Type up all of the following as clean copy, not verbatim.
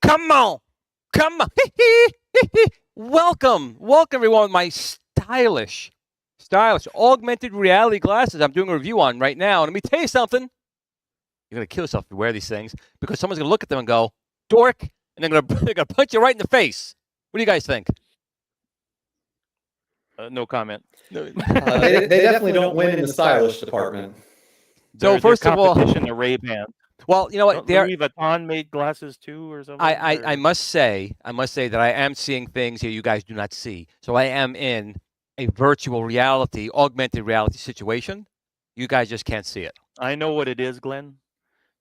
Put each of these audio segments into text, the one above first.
Come on. Come on. Welcome. Welcome, everyone, with my stylish augmented reality glasses I'm doing a review on right now. And let me tell you something. You're going to kill yourself if you wear these things because someone's going to look at them and go, dork, and they're going to punch you right in the face. What do you guys think? No comment. They definitely don't win in the stylish department. So first of all, the Ray-Ban. Well, you know what? Louis Vuitton made glasses too, or something. I must say that I am seeing things here you guys do not see. So I am in a virtual reality, augmented reality situation. You guys just can't see it. I know what it is, Glenn.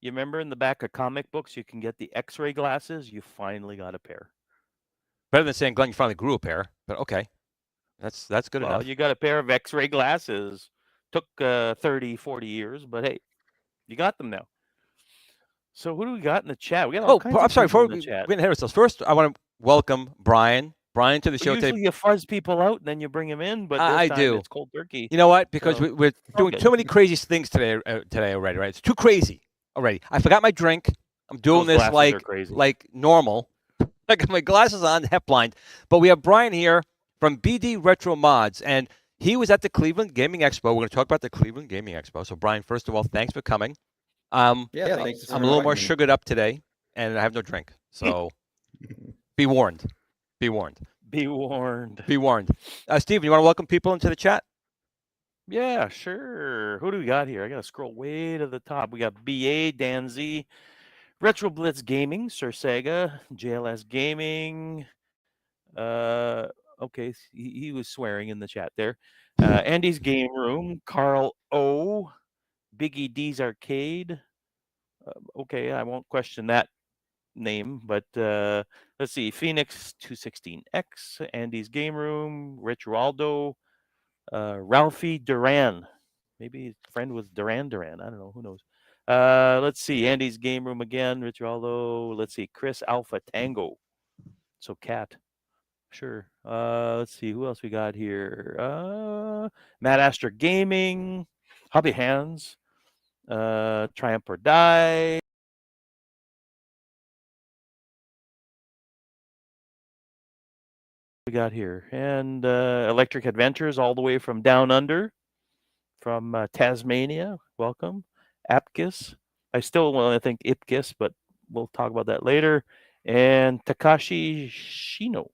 You remember in the back of comic books, you can get the X-ray glasses. You finally got a pair. Better than saying, Glenn, you finally grew a pair. But okay, that's good enough. You got a pair of X-ray glasses. Took 30, 40 years, but hey, you got them now. So who do we got in the chat? We got all kinds I'm of sorry. people Before in the chat. we get ahead of ourselves, first I want to welcome Brian to the show Usually today. you fuzz people out and then you bring them in, but this time do. It's cold turkey. You know what? Because we're doing too many crazy things today already, right? It's too crazy already. I forgot my drink. I'm doing this like normal. I got my glasses on, half blind. But we have Brian here from BD Retro Mods, and he was at the Cleveland Gaming Expo. We're going to talk about the Cleveland Gaming Expo. So, Brian, first of all, thanks for coming. Thanks. I'm a little more sugared up today, and I have no drink. So, be warned. Be warned. Be warned. Be warned. Steven, you want to welcome people into the chat? Yeah, sure. Who do we got here? I got to scroll way to the top. We got BA, Dan Z, Retro Blitz Gaming, Sir Sega, JLS Gaming. Okay, he was swearing in the chat there. Andy's Game Room, Carl O, Biggie D's Arcade. Okay, I won't question that name, but let's see. Phoenix 216X, Andy's Game Room, Rich Waldo, Ralphie Duran. Maybe his friend was Duran. I don't know. Who knows? Let's see. Andy's Game Room again, Rich Waldo. Let's see. Chris Alpha Tango. So Cat. Sure. Let's see who else we got here. Matt Astor Gaming, Hobby Hands, Triumph or Die. we got here? And Electric Adventures all the way from down under, from Tasmania. Welcome. Apkis. I still want to think Ipkiss, but we'll talk about that later. And Takashi Shino.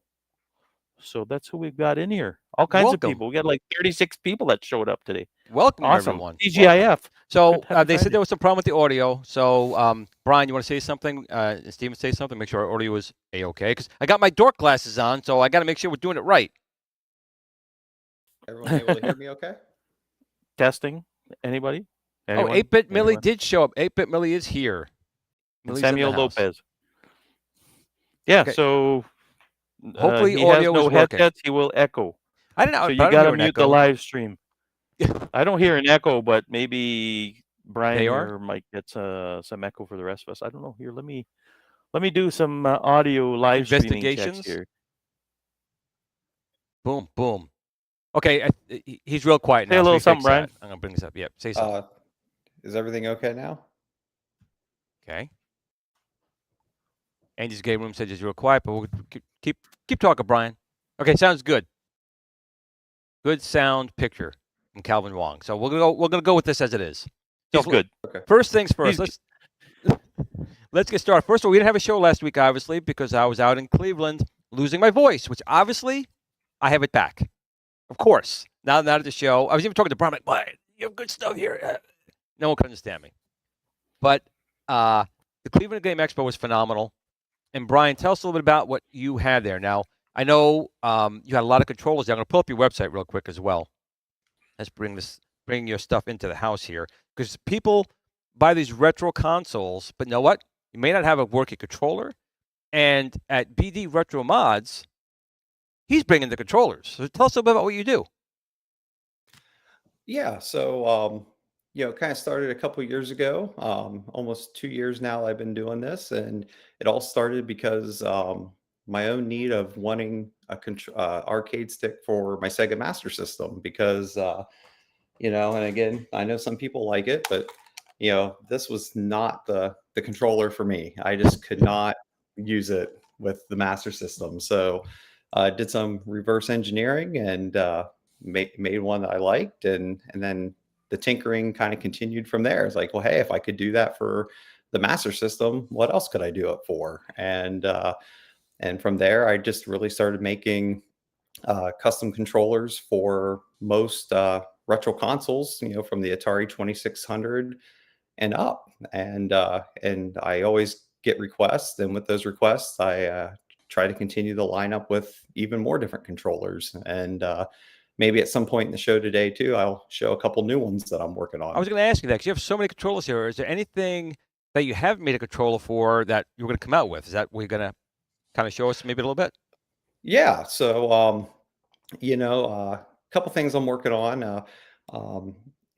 So that's who we've got in here. All kinds of people. We got like 36 people that showed up today. Welcome, awesome. Everyone. TGIF. Welcome. So they said there was some problem with the audio. So Brian, you want to say something? Steven, say something. Make sure our audio is A-okay. Because I got my dork glasses on, so I got to make sure we're doing it right. Everyone able to hear me okay? Testing. Anybody? Anyone? 8-Bit Millie did show up. 8-Bit Millie is here. Samuel Lopez. Yeah, okay. So hopefully he audio has no is working. Headsets, he will echo. I don't know. So you got to mute the live stream. I don't hear an echo, but maybe Brian or Mike gets some echo for the rest of us. I don't know. Here, let me do some audio live streaming checks here. Boom, boom. Okay, he's real quiet now. Say a little something, Brian. I'm gonna bring this up. Yep, say something. Is everything okay now? Okay. Andy's game room said he's real quiet, but we'll keep talking, Brian. Okay, sounds good. Good sound picture from Calvin Wong. So we're gonna go with this as it is. He's good. Okay. First things first. Let's get started. First of all, we didn't have a show last week, obviously, because I was out in Cleveland losing my voice, which obviously I have it back. Of course. Now at the show, I was even talking to Brian, like, you have good stuff here. No one could understand me. But the Cleveland Game Expo was phenomenal. And Brian, tell us a little bit about what you had there. Now, I know you had a lot of controllers there. I'm going to pull up your website real quick as well. Let's bring your stuff into the house here. Because people buy these retro consoles, but you know what? You may not have a working controller. And at BD Retro Mods, he's bringing the controllers. So tell us a little bit about what you do. Yeah, so kind of started a couple years ago. Almost 2 years now I've been doing this, and it all started because my own need of wanting a arcade stick for my Sega Master System, because and again, I know some people like it, but this was not the controller for me. I just could not use it with the Master System. So I did some reverse engineering and made one that I liked, and then the tinkering kind of continued from there. It's like, well, hey, if I could do that for the Master System, what else could I do it for? And from there, I just really started making custom controllers for most retro consoles, from the Atari 2600 and up. And I always get requests, and with those requests, I try to continue the lineup with even more different controllers. And maybe at some point in the show today too, I'll show a couple new ones that I'm working on. I was going to ask you that, because you have so many controllers here. Is there anything that you haven't made a controller for that you're going to come out with? Is that what you're going to kind of show us maybe a little bit? Yeah. So, a couple things I'm working on.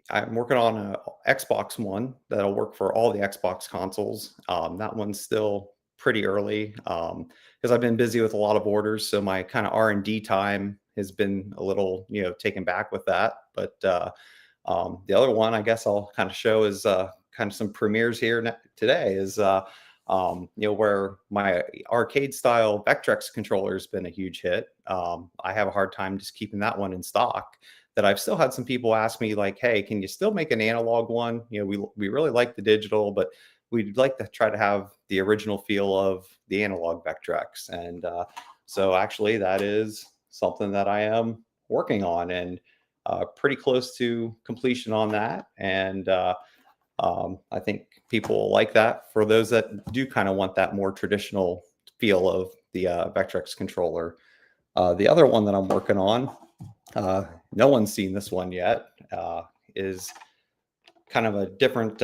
I'm working on an Xbox One that'll work for all the Xbox consoles. That one's still pretty early because I've been busy with a lot of orders. So my kind of R&D time has been a little, taken back with that. But the other one, I guess I'll kind of show is kind of some premieres here today is, where my arcade style Vectrex controller has been a huge hit. I have a hard time just keeping that one in stock. That I've still had some people ask me like, hey, can you still make an analog one? We really like the digital, but we'd like to try to have the original feel of the analog Vectrex. And so actually that is something that I am working on, and pretty close to completion on that. And I think people will like that for those that do kind of want that more traditional feel of the Vectrex controller. The other one that I'm working on, no one's seen this one yet, is kind of a different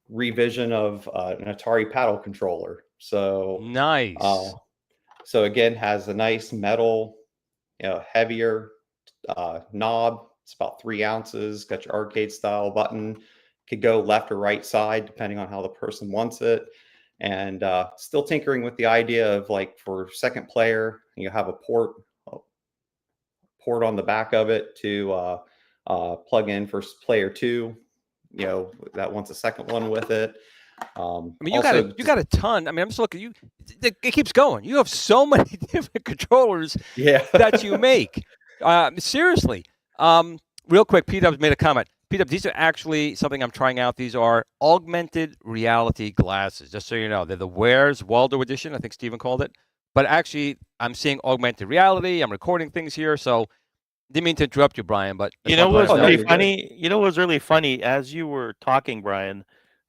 revision of an Atari paddle controller. So nice. So again, has a nice metal, heavier knob. It's about 3 ounces. Got your arcade style button. Could go left or right side depending on how the person wants it. And still tinkering with the idea of, like, for second player, you have a port on the back of it to plug in for player 2, that wants a second one with it. I mean, you got a ton. I mean, I'm just looking. It keeps going. You have so many different controllers that you make. Seriously. Real quick, P-Dubs made a comment. P-Dubs, these are actually something I'm trying out. These are augmented reality glasses. Just so you know, they're the Wears Waldo edition. I think Steven called it. But actually, I'm seeing augmented reality. I'm recording things here, so didn't mean to interrupt you, Brian. But you know what's really funny? You know what's really funny? As you were talking, Brian,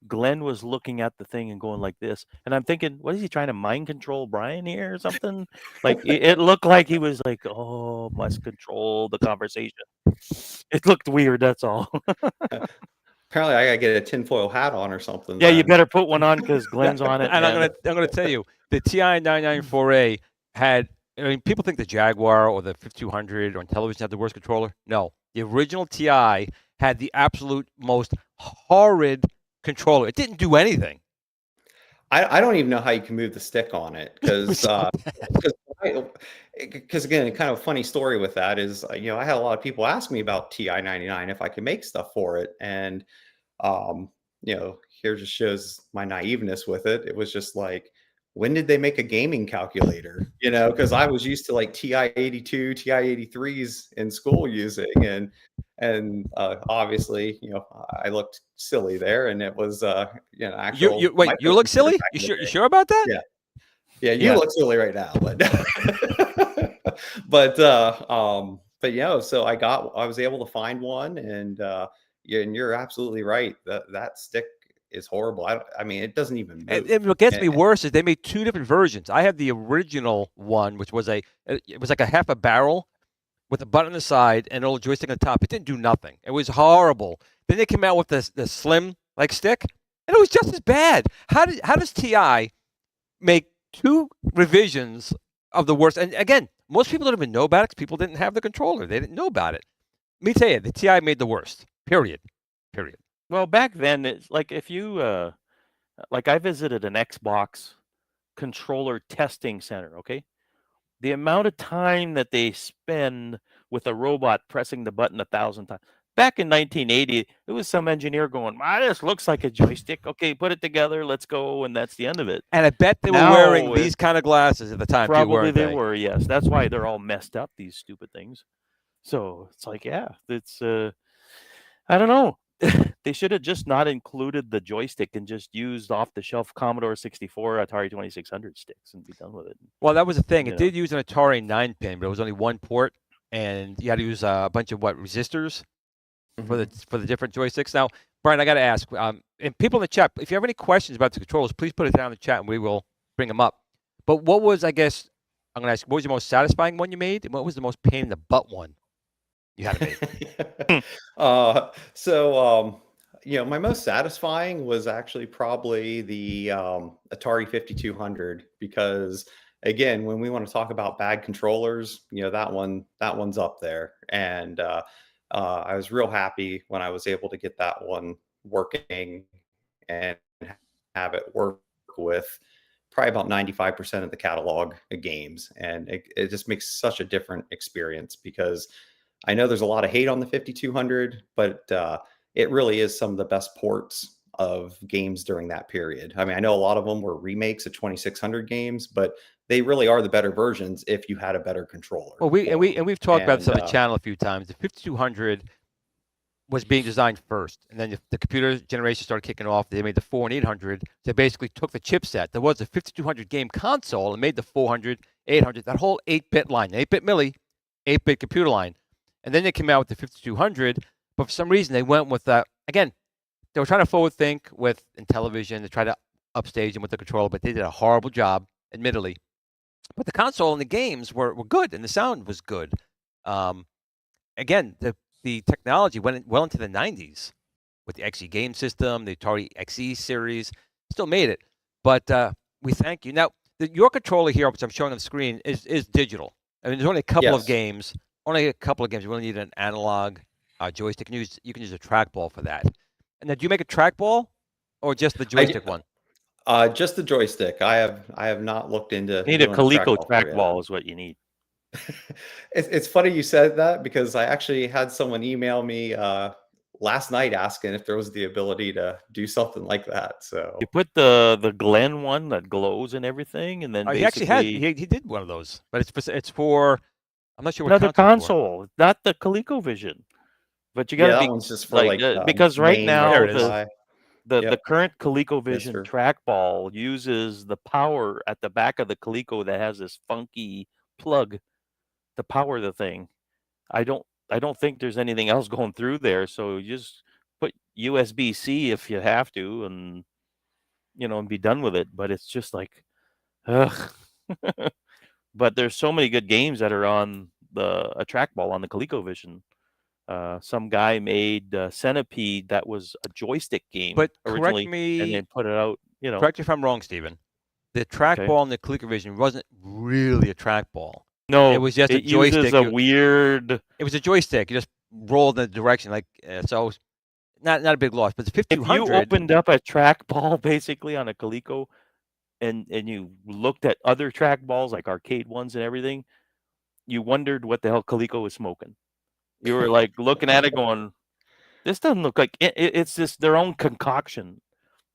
Glenn was looking at the thing and going like this, and I'm thinking, what is he trying to mind control Brian here or something? Like it looked like he was like, oh, must control the conversation. It looked weird. That's all. Apparently, I gotta get a tinfoil hat on or something. Yeah, you better put one on because Glenn's on it. And I'm gonna tell you, the TI 994A had. I mean, people think the Jaguar or the 5200 on television had the worst controller. No, the original TI had the absolute most horrid controller. It didn't do anything. I don't even know how you can move the stick on it because again, a kind of funny story with that is, I had a lot of people ask me about TI 99 if I could make stuff for it, and here just shows my naiveness with it. It was just like, when did they make a gaming calculator? Because I was used to like TI 82, TI 83s in school using, and obviously, I looked silly there, and it was actual. You look silly? You sure about that? Yeah. You look silly right now, but so I was able to find one, and you're absolutely right. That stick is horrible. I mean, it doesn't even move. And what gets me worse is they made two different versions. I have the original one, which was it was like a half a barrel with a button on the side and a little joystick on the top. It didn't do nothing. It was horrible. Then they came out with the slim like stick, and it was just as bad. How does TI make two revisions of the worst? And again, most people don't even know about it because people didn't have the controller. They didn't know about it. Let me tell you, the TI made the worst. Period. Well, back then, it's like if you, like I visited an Xbox controller testing center, okay? The amount of time that they spend with a robot pressing the button 1,000 times. Back in 1980, it was some engineer going, this looks like a joystick. Okay, put it together, let's go, and that's the end of it. And I bet they were wearing these kind of glasses at the time. Probably they were, yes. That's why they're all messed up, these stupid things. So it's like, it's, I don't know. They should have just not included the joystick and just used off-the-shelf Commodore 64, Atari 2600 sticks and be done with it. Well, that was the thing. It did use an Atari 9-pin, but it was only one port, and you had to use a bunch of resistors for the different joysticks. Now, Brian, I got to ask, and people in the chat, if you have any questions about the controllers, please put it down in the chat, and we will bring them up. But what was, I guess, I'm going to ask, what was the most satisfying one you made, and what was the most pain in the butt one you had to make? My most satisfying was actually probably the Atari 5200, because again, when we want to talk about bad controllers, that one's up there. And I was real happy when I was able to get that one working and have it work with probably about 95% of the catalog of games. And it just makes such a different experience, because I know there's a lot of hate on the 5200, but it really is some of the best ports of games during that period. I mean, I know a lot of them were remakes of 2600 games, but they really are the better versions if you had a better controller. Well, we've talked about this on the channel a few times. The 5200 was being designed first, and then the computer generation started kicking off. They made the 4 and 800. They basically took the chipset. There was a 5200 game console and made the 400, 800, that whole 8-bit line, 8-bit milli, 8-bit computer line. And then they came out with the 5200, but for some reason they went with that. Again, they were trying to forward think in television. They tried to upstage them with the controller, but they did a horrible job, admittedly. But the console and the games were good, and the sound was good. Again, the technology went well into the 90s with the XE game system, the Atari XE series. Still made it. But we thank you. Now, your controller here, which I'm showing on the screen, is digital. I mean, there's only a couple of games. Only a couple of games. You really need an analog joystick. You can use a trackball for that. And then, do you make a trackball or just the joystick one? Just the joystick. I have not looked into. You need a Coleco trackball is what you need. It's funny you said that, because I actually had someone email me last night asking if there was the ability to do something like that. So you put the Glen one that glows and everything, and then he actually had he did one of those, but it's for I'm not sure what another console, not the ColecoVision. But you got to that be one's just for because right now the current ColecoVision trackball uses the power at the back of the Coleco that has this funky plug to power the thing. I don't think there's anything else going through there, so you just put USB-C if you have to, and and be done with it. But it's just like, ugh. But there's so many good games that are on a trackball on the ColecoVision. Some guy made Centipede that was a joystick game, but originally, correct me, and then put it out. Correct me if I'm wrong, Stephen. The trackball in the ColecoVision wasn't really a trackball. No, it was just a joystick. Uses a weird. It was a joystick. You just rolled in the direction, so. Not a big loss, but the 5200. If you opened up a trackball basically on a Coleco, and you looked at other trackballs like arcade ones and everything, you wondered what the hell Coleco was smoking. You were like looking at it, going, "This doesn't look like it's just their own concoction,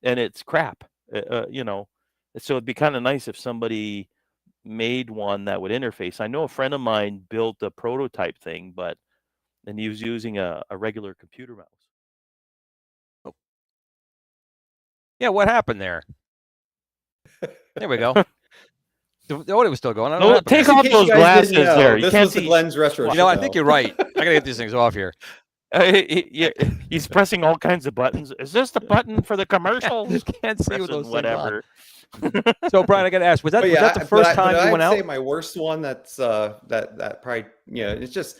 and it's crap." So it'd be kind of nice if somebody made one that would interface. I know a friend of mine built a prototype thing, and he was using a regular computer mouse. Yeah, what happened there? There we go. The audio was still going. No, take off those glasses there. You can't see. Glenn's Retro Show. I think you're right. I gotta get these things off here. He's pressing all kinds of buttons. Is this the button for the commercial? Can't see what those whatever. So Brian, I gotta ask: was that the first time you went out? I'd say my worst one. That's that probably it's just.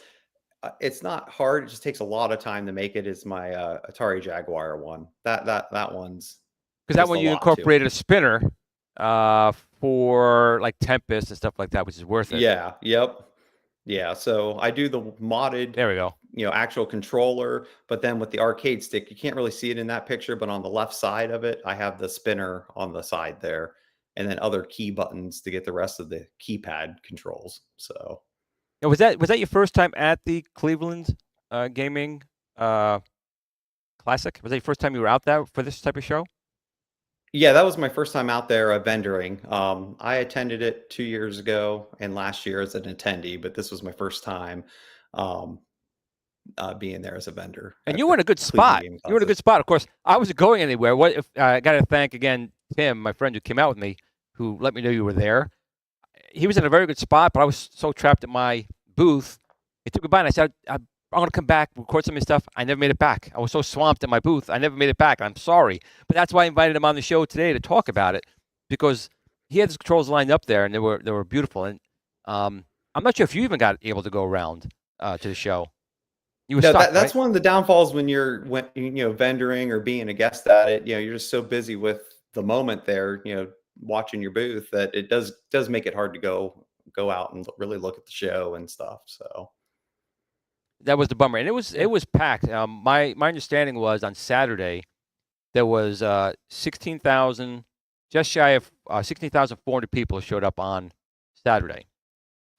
It's not hard. It just takes a lot of time to make it. Is my Atari Jaguar one. That one's. Because that one you incorporated a spinner for like Tempest and stuff like that, which is worth it. Yeah. Yep. Yeah. So I do the modded. There we go. Actual controller, but then with the arcade stick, you can't really see it in that picture. But on the left side of it, I have the spinner on the side there, and then other key buttons to get the rest of the keypad controls. So. Was that your first time at the Cleveland Gaming Classic? Was that your first time you were out there for this type of show? Yeah, that was my first time out there vendoring. I attended it 2 years ago and last year as an attendee, but this was my first time being there as a vendor. And you were in a good spot. You were in a good spot. Of course, I wasn't going anywhere. What if I got to thank again Tim, my friend who came out with me, who let me know you were there. He was in a very good spot, but I was so trapped at my booth. He took me by and I said, I'm going to come back, record some of his stuff. I never made it back. I was so swamped at my booth. I never made it back. I'm sorry. But that's why I invited him on the show today to talk about it, because he had his controls lined up there and they were beautiful. And I'm not sure if you even got able to go around to the show. You were stuck, that's right? one of the downfalls when you're vendoring or being a guest at it. You're just so busy with the moment there, watching your booth, that it does make it hard to go out and really look at the show and stuff. So that was the bummer, and it was packed. My understanding was on Saturday there was 16,000, just shy of 16,400 people who showed up on Saturday.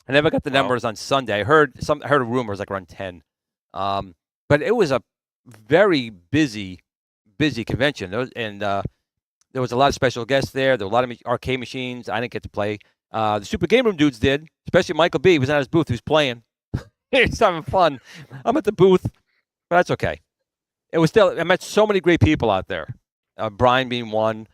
I never got the numbers on Sunday. I heard a rumor it was like around 10, but it was a very busy convention. There was a lot of special guests there. There were a lot of arcade machines. I didn't get to play. The Super Game Room dudes did, especially Michael B. was at his booth. He was playing. He's having fun. I'm at the booth, but that's okay. It was still. I met so many great people out there. Brian being one.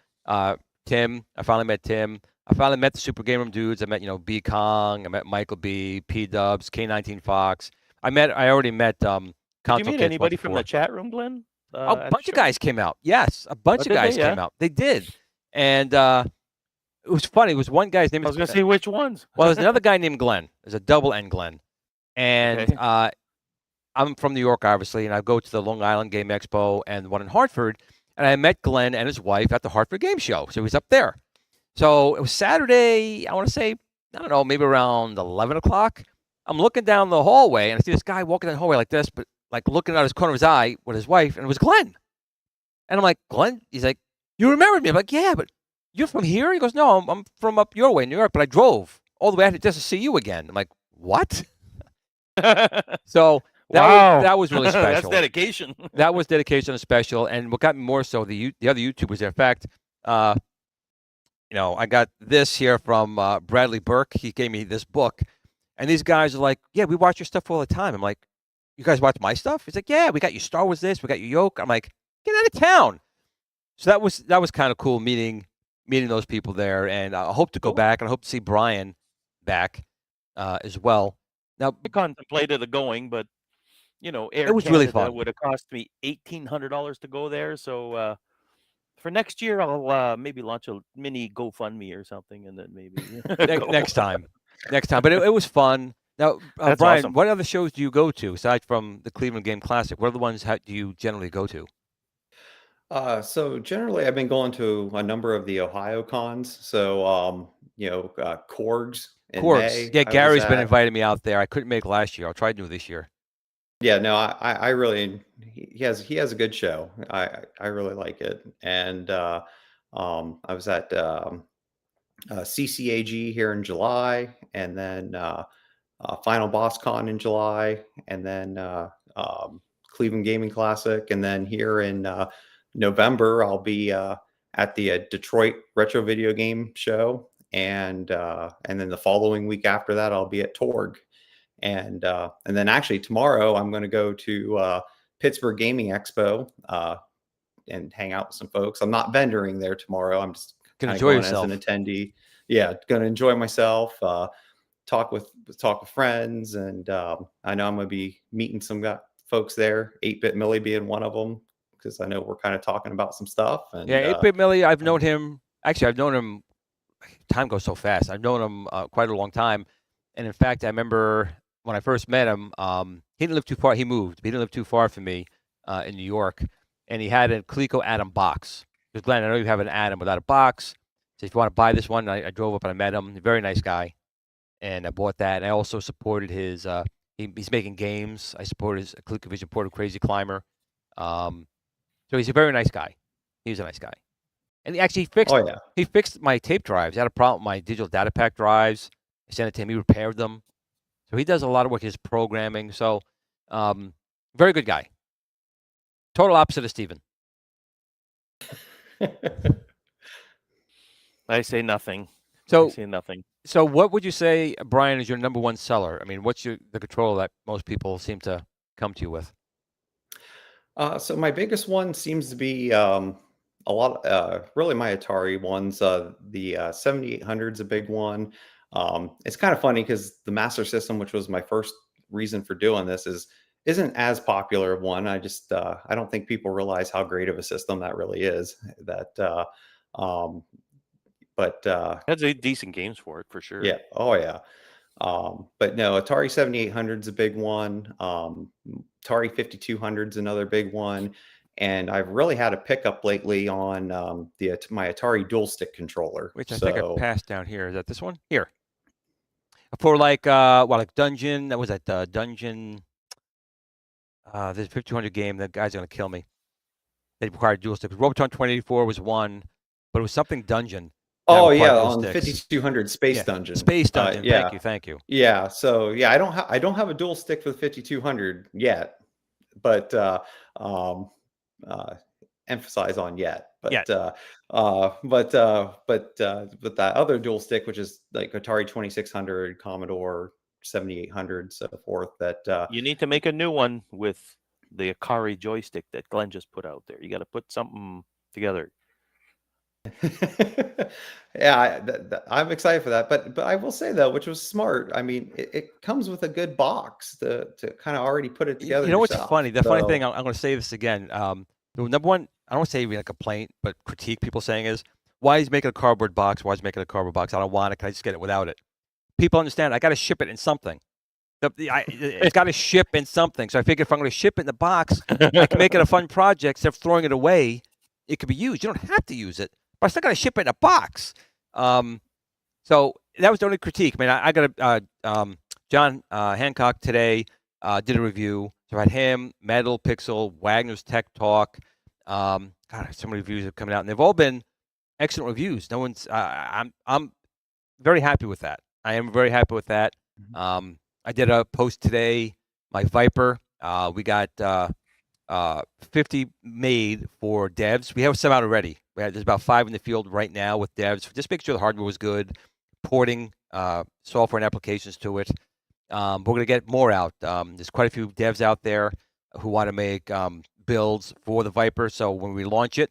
Tim. I finally met Tim. I finally met the Super Game Room dudes. I met B Kong. I met Michael B. P Dubs. K19 Fox. I already met. Did you meet anybody from the chat room, Glenn? A bunch of guys came out. Yes, a bunch of guys came out. They did, and it was funny. It was one guy's name. I was going to say which ones. Well, there's another guy named Glenn. There's a double N Glenn, and I'm from New York, obviously, and I go to the Long Island Game Expo and one in Hartford, and I met Glenn and his wife at the Hartford Game Show. So he was up there. So it was Saturday. I want to say, I don't know, maybe around 11 o'clock. I'm looking down the hallway, and I see this guy walking down the hallway like this, but like looking out his corner of his eye with his wife, and it was Glenn. And I'm like, Glenn? He's like, you remembered me? I'm like, yeah, but you're from here? He goes, no, I'm from up your way, New York, but I drove all the way out just to see you again. I'm like, what? So Wow, that was really special. That's dedication. That was dedication and special. And what got me more so, the other YouTubers. In fact, I got this here from Bradley Burke. He gave me this book, and these guys are like, "Yeah, we watch your stuff all the time." I'm like, "You guys watch my stuff?" He's like, "Yeah, we got your Star Wars this, we got your Yoke." I'm like, "Get out of town." So that was kind of cool meeting those people there, and I hope to go back, and I hope to see Brian back as well. Now, I contemplated going, but Air it was Canada really fun. would have cost me $1,800 to go there. So for next year, I'll maybe launch a mini GoFundMe or something, and then maybe next time. But it was fun. Now, Brian, awesome. what other shows do you go to aside from the Cleveland Game Classic? What are the ones do you generally go to? So generally, I've been going to a number of the Ohio cons. So, Korgs in May. Yeah, Gary's been inviting me out there. I couldn't make last year. I'll try to do this year. Yeah, no, I really he has a good show. I really like it. And I was at CCAG here in July, and then Final Boss Con in July, and then Cleveland Gaming Classic, and then here in November I'll be at the Detroit Retro Video Game Show, and then the following week after that I'll be at Torg. And then actually tomorrow I'm going to go to Pittsburgh Gaming Expo and hang out with some folks. I'm not vendoring there tomorrow. I'm just going to enjoy yourself as an attendee. Yeah, going to enjoy myself. Talk with friends, and I know I'm going to be meeting some folks there. 8-Bit Millie being one of them, because I know we're kind of talking about some stuff. And, yeah, 8-Bit Millie. I've known him. Actually, I've known him. Time goes so fast. I've known him quite a long time. And in fact, I remember when I first met him, he didn't live too far. He moved. He didn't live too far from me in New York. And he had a Coleco Atom box. He goes, "Glenn, I know you have an Atom without a box. So if you want to buy this one," I drove up and I met him. Very nice guy. And I bought that. And I also supported his, he's making games. I supported his ColecoVision Portable Crazy Climber. So he's a very nice guy. He was a nice guy. And he actually fixed my tape drives. I had a problem with my digital data pack drives. I sent it to him. He repaired them. So he does a lot of work, his programming. So very good guy. Total opposite of Steven. I say nothing. So what would you say, Brian, is your number one seller? I mean, what's the control that most people seem to come to you with? So my biggest one seems to be a lot, really my Atari ones. The 7800 is a big one. It's kind of funny because the Master System, which was my first reason for doing this, isn't as popular of one. I just I don't think people realize how great of a system that really is. But that's a decent games for it, for sure. Yeah. Oh yeah. But no, Atari 7800 is a big one. Atari 5200 is another big one. And I've really had a pickup lately on my Atari dual stick controller. Which I think I passed down here. Is that this one? Here. For like Dungeon. That was at Dungeon. This 5200 game. The guy's going to kill me. They required dual sticks. Robotron 2084 was one, but it was something Dungeon. Oh yeah, on 5200 Space Dungeon. Space Dungeon. Thank you. Yeah. So yeah, I don't have a dual stick for the 5200 yet, but emphasize on yet. But but that other dual stick, which is like Atari 2600, Commodore 7800, so forth. That you need to make a new one with the Ikari joystick that Glenn just put out there. You got to put something together. Yeah, I'm excited for that. But I will say though, which was smart. I mean, it comes with a good box to kind of already put it together. You know what's funny? The funny thing, I'm going to say this again. The number one, I don't want to say even a complaint, but critique people saying is, why is he making a cardboard box? Why is he making a cardboard box? I don't want it. Can I just get it without it? People understand. I got to ship it in something. It's got to ship in something. So I figure if I'm going to ship it in the box, I can make it a fun project. Instead of throwing it away, it could be used. You don't have to use it, but I still got to ship it in a box. So that was the only critique. I mean, I got John Hancock today did a review. So I had him, Metal, Pixel, Wagner's Tech Talk. God, so many reviews are coming out, and they've all been excellent reviews. No one's. I'm very happy with that. I am very happy with that. I did a post today. My Viper We got 50 made for devs. We have some out already. There's about 5 in the field right now with devs. Just make sure the hardware was good, porting software and applications to it. We're going to get more out. There's quite a few devs out there who want to make builds for the Viper. So when we launch it,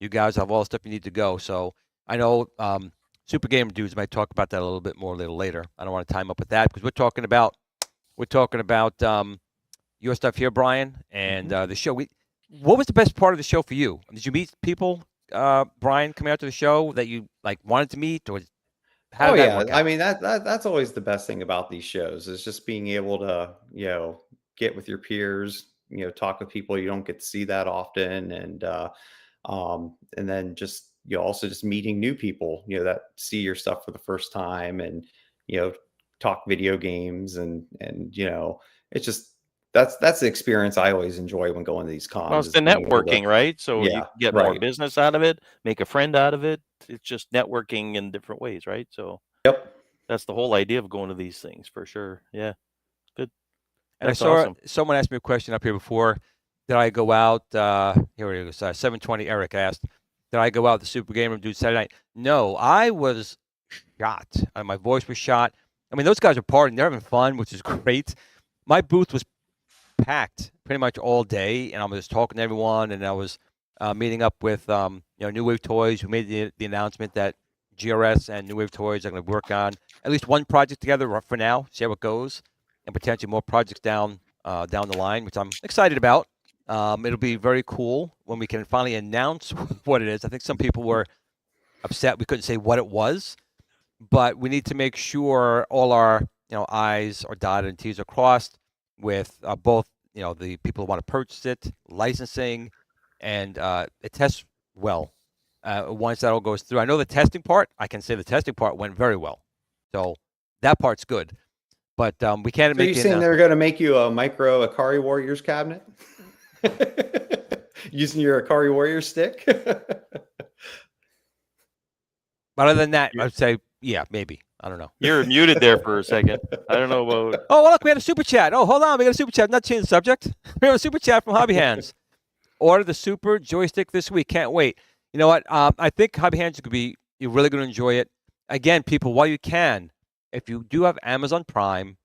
you guys have all the stuff you need to go. So I know Super Gamer Dudes might talk about that a little bit more a little later. I don't want to time up with that because we're talking about your stuff here, Brian, and the show. What was the best part of the show for you? Did you meet people, Brian, coming out to the show that you wanted to meet, or how did that work out? I mean that's always the best thing about these shows is just being able to get with your peers, talk with people you don't get to see that often, and then just also just meeting new people that see your stuff for the first time, and talk video games, and it's just that's the experience I always enjoy when going to these cons. Well, it's the networking, right? So you get more business out of it, make a friend out of it. It's just networking in different ways, right? So that's the whole idea of going to these things, for sure. Yeah, good. And that's awesome. Someone asked me a question up here before. Did I go out? Here it is. 720 Eric asked, did I go out the Super Gamer Dude Saturday night? No, I was shot. My voice was shot. I mean, those guys are partying. They're having fun, which is great. My booth was packed pretty much all day, and I was talking to everyone, and I was meeting up with New Wave Toys, who made the announcement that GRS and New Wave Toys are going to work on at least one project together for now, see how it goes, and potentially more projects down the line, which I'm excited about. It'll be very cool when we can finally announce what it is. I think some people were upset we couldn't say what it was, but we need to make sure all our I's are dotted and T's are crossed with both the people who want to purchase it, licensing, and it tests well. Once that all goes through, I know the testing part. I can say the testing part went very well, so that part's good. But we can't. So you're saying they're going to make you a micro Ikari Warriors cabinet using your Ikari Warriors stick? But other than that, I'd say maybe. I don't know. You're muted there for a second. I don't know about. Oh, well, look, we had a super chat. Oh, hold on, we got a super chat. Not changing the subject. We have a super chat from Hobby Hands. Order the super joystick this week. Can't wait. You know what? I think Hobby Hands you're really going to enjoy it. Again, people, while you can, if you do have Amazon Prime,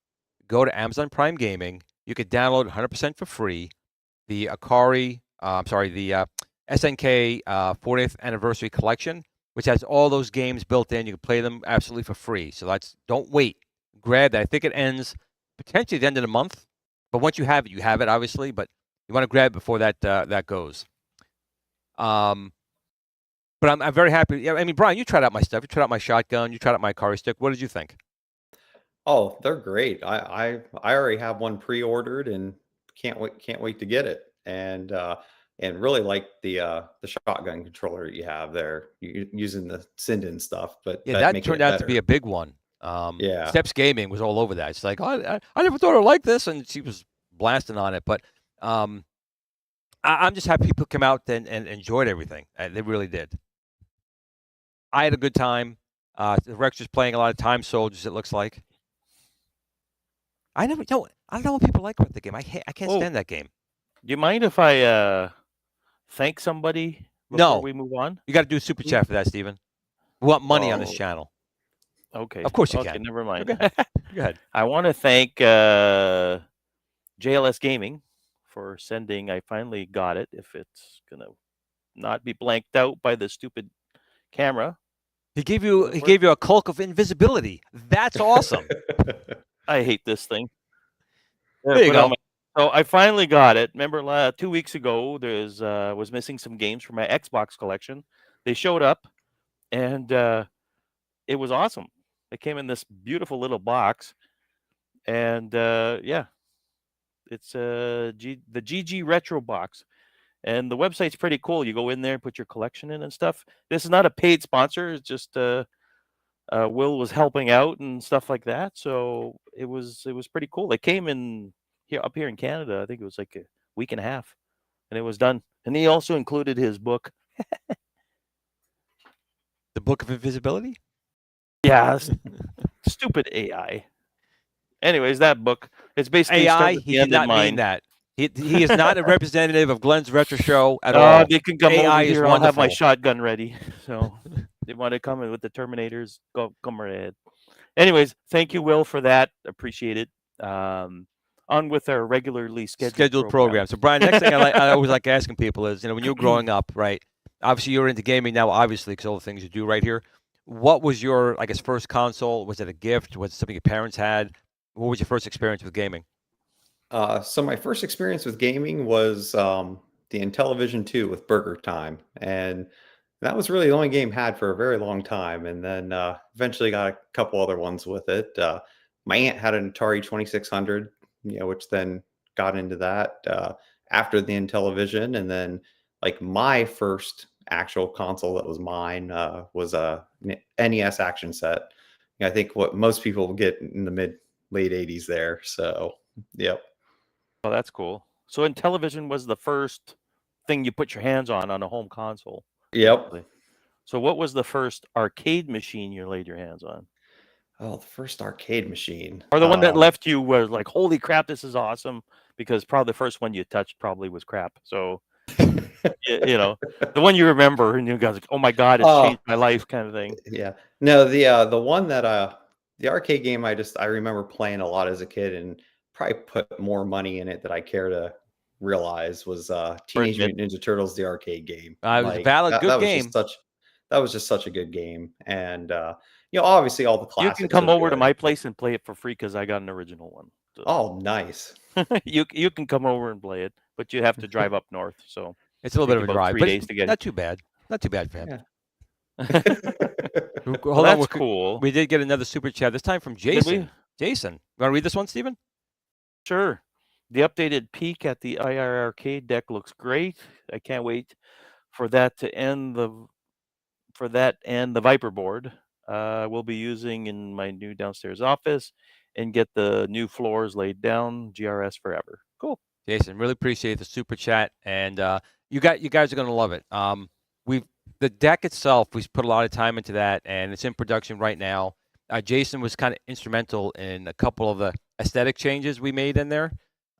go to Amazon Prime Gaming. You could download 100% for free the SNK 40th Anniversary Collection, which has all those games built in. You can play them absolutely for free. So don't wait. Grab that. I think it ends potentially at the end of the month. But once you have it, obviously. But you want to grab it before that goes. But I'm very happy. I mean, Brian, you tried out my stuff. You tried out my shotgun. You tried out my Ikari stick. What did you think? Oh, they're great. I already have one pre-ordered and can't wait to get it. And really like the shotgun controller that you have there, using the Sinden stuff. But that turned out to be a big one. Steps Gaming was all over that. It's like, I never thought I'd like this, and she was blasting on it. But I'm just happy people come out and enjoyed everything. They really did. I had a good time. Rex is playing a lot of Time Soldiers, it looks like. I don't know what people like about the game. I can't stand that game. Do you mind if I thank somebody before we move on? You got to do a super chat for that, Steven. We want money on this channel. Okay. Of course you can. Never mind. Go ahead. I want to thank JLS Gaming for sending. I finally got it. If it's gonna not be blanked out by the stupid camera. He gave you a cloak of invisibility. That's awesome. I hate this thing. There you go. So I finally got it. Remember 2 weeks ago, was missing some games from my Xbox collection. They showed up, and it was awesome. They came in this beautiful little box, and it's the GG Retro box, and the website's pretty cool. You go in there and put your collection in and stuff. This is not a paid sponsor. It's just Will was helping out and stuff like that. So it was pretty cool. They came in up here in Canada. I think it was like a week and a half, and it was done. And he also included his book. The Book of Invisibility? Yeah. Stupid AI. Anyways, that book, it's basically AI. He did not mean that. He is not a representative of Glenn's Retro Show at all. They can come AI over is here. I'll have my wonderful. shotgun ready. So they want to come in with the Terminators. Come right ahead. Anyways, thank you, Will, for that. Appreciate it. On with our regularly scheduled program. So, Brian, next thing I always like asking people is, when you were growing up, right? Obviously, you're into gaming now, obviously, because all the things you do right here. What was your, I guess, first console? Was it a gift? Was it something your parents had? What was your first experience with gaming? So my first experience with gaming was the Intellivision 2 with Burger Time, and that was really the only game I had for a very long time. And then eventually got a couple other ones with it. My aunt had an Atari 2600, which then got into that after the Intellivision, and then like my first actual console that was mine was a NES action set. I think what most people get in the late 80s there. So, yep. Oh, that's cool. So Intellivision was the first thing you put your hands on a home console. Yep. Basically. So what was the first arcade machine you laid your hands on? Oh, the first arcade machine. Or the one that left you was like, holy crap, this is awesome. Because probably the first one you touched probably was crap. So, the one you remember and you guys like, oh my God, it's changed my life kind of thing. Yeah. No, the one that the arcade game I remember playing a lot as a kid and probably put more money in it than I care to realize was Teenage Mutant Ninja Turtles, the arcade game. It was a valid, good game. That was just such a good game. And obviously all the classics. You can come over to my place and play it for free because I got an original one. So. Oh, nice. You can come over and play it, but you have to drive up north. So it's a little bit of a drive, 3 days to get not too bad. Not too bad for him. Yeah. Well, that's cool. We did get another super chat, this time from Jason. Jason, you want to read this one, Stephen? Sure. The updated peek at the IR arcade deck looks great. I can't wait for that to end the Viper board. We'll be using in my new downstairs office and get the new floors laid down. GRS forever. Cool. Jason, really appreciate the super chat, and you guys are going to love it. The deck itself, we've put a lot of time into that, and it's in production right now. Jason was kind of instrumental in a couple of the aesthetic changes we made in there.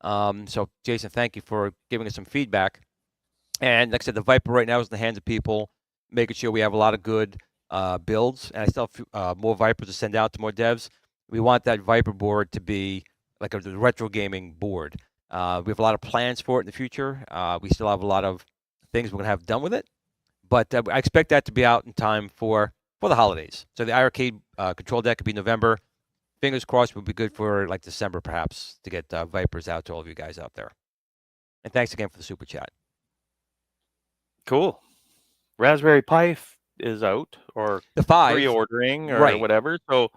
So, Jason, thank you for giving us some feedback. And like I said, the Viper right now is in the hands of people, making sure we have a lot of good builds. And I still have more Vipers to send out to more devs. We want that Viper board to be like a retro gaming board. We have a lot of plans for it in the future. We still have a lot of things we're going to have done with it. But I expect that to be out in time for the holidays. So the arcade control deck could be November. Fingers crossed, would be good for like December perhaps to get Vipers out to all of you guys out there. And thanks again for the super chat. Cool. Raspberry Pi is out, or the 5 pre-ordering, or whatever. So